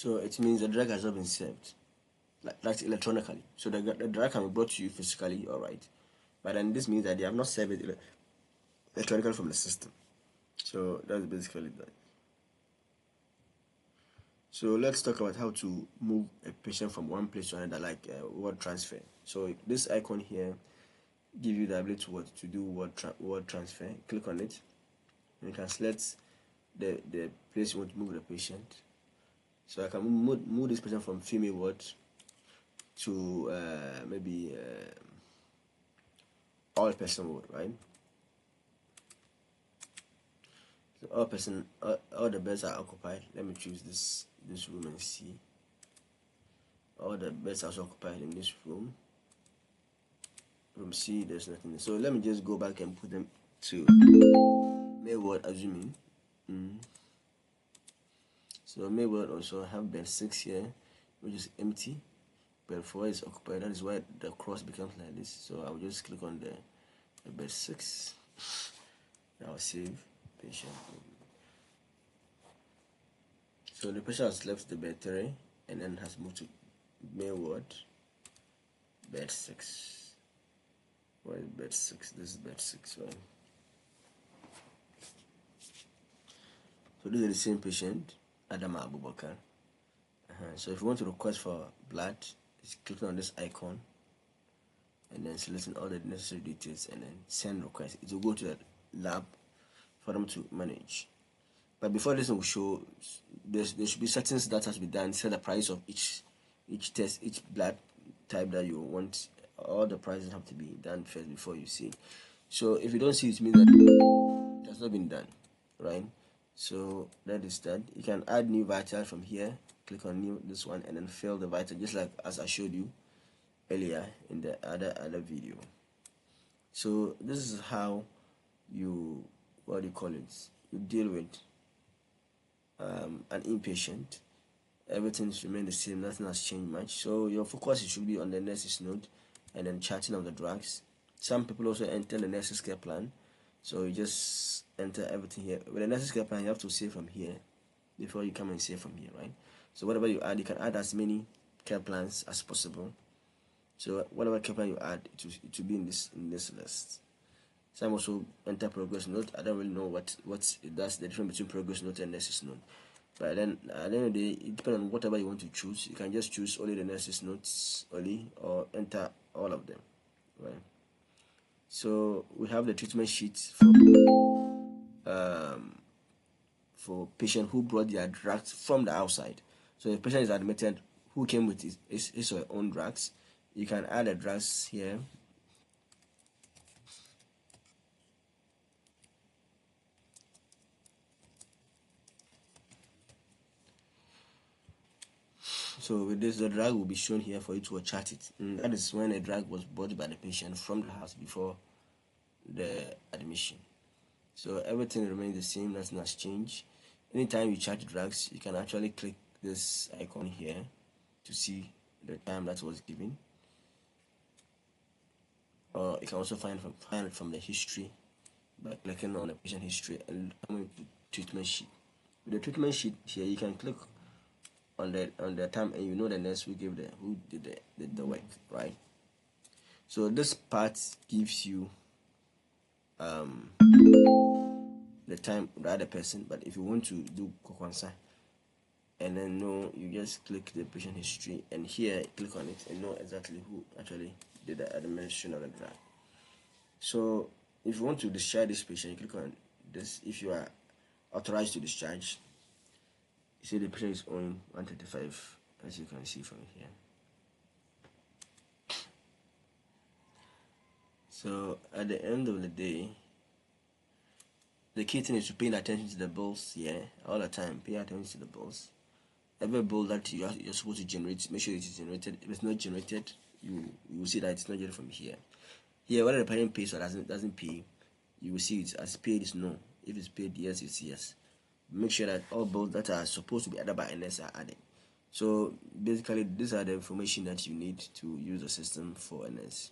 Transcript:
So it means the drug has not been served, like electronically. So the drug can be brought to you physically, all right, but then this means that they have not served it electronically from the system. So that's basically that. So let's talk about how to move a patient from one place to another, like word transfer. So this icon here give you the ability to do word transfer. Click on it, and you can select the place you want to move the patient. So I can move this patient from female ward to maybe all person ward, right? So all the beds are occupied. Let me choose this room and see. All the beds are also occupied in this room. Room C, there's nothing. So let me just go back and put them to male ward, assuming. So male ward also have bed 6 here, which is empty. Bed 4 is occupied. That is why the cross becomes like this. So I'll just click on the bed 6. I'll save patient. So the patient has left the bed 3 and then has moved to male ward, bed 6. Where is bed 6? This is bed 6, right? So this is the same patient, Adama Abubakar. So if you want to request for blood, just click on this icon and then selecting all the necessary details and then send request. It will go to the lab for them to manage. But before this will show, there should be settings that has to be done. Set the price of each test, each blood type that you want. All the prices have to be done first before you see. So if you don't see it, means that it has not been done, right? So that is that. You can add new vital from here. Click on new, this one, and then fill the vital just like as I showed you earlier in the other video. So this is how you, what do you call it, you deal with an inpatient. Everything should remain the same, nothing has changed much. So your focus should be on the nurse's note and then charting of the drugs. Some people also enter the nurse's care plan, so you just enter everything here. With the nurse's care plan, you have to save from here before you come and save from here, right? So whatever you add, you can add as many care plans as possible. So whatever care plan you add, it will be in this list. Some also enter progress note. I don't really know what that's the difference between progress note and nurse's note. But then at the end of the day, it depends on whatever you want to choose. You can just choose only the nurse's notes only, or enter all of them, right? So we have the treatment sheet for patient who brought their drugs from the outside. So if the patient is admitted who came with his or her own drugs, you can add the drugs here. So with this, the drug will be shown here for you to chart it. And that is when a drug was bought by the patient from the house before the admission. So everything remains the same, nothing has changed. Anytime you chart drugs, you can actually click this icon here to see the time that was given. Or you can also find it from the history by clicking on the patient history and coming to treatment sheet. With the treatment sheet here, you can click on the time and you know the nurse who did the work, right? So this part gives you the time of the other person, but if you want to do Kokwansa and then know, you just click the patient history and here click on it and know exactly who actually did the administration of the drug. So if you want to discharge this patient, you click on this. If you are authorized to discharge, you see the patient is on 135, as you can see from here. So at the end of the day, the key thing is to pay attention to the bills here all the time. Pay attention to the bills. Every bill that you're supposed to generate, make sure it is generated. If it's not generated, you will see that it's not generated from here. Here, whether the parent pays or doesn't pay, you will see it as paid is no. If it's paid, yes, it's yes. Make sure that all bills that are supposed to be added by NS are added. So basically, these are the information that you need to use the system for NS.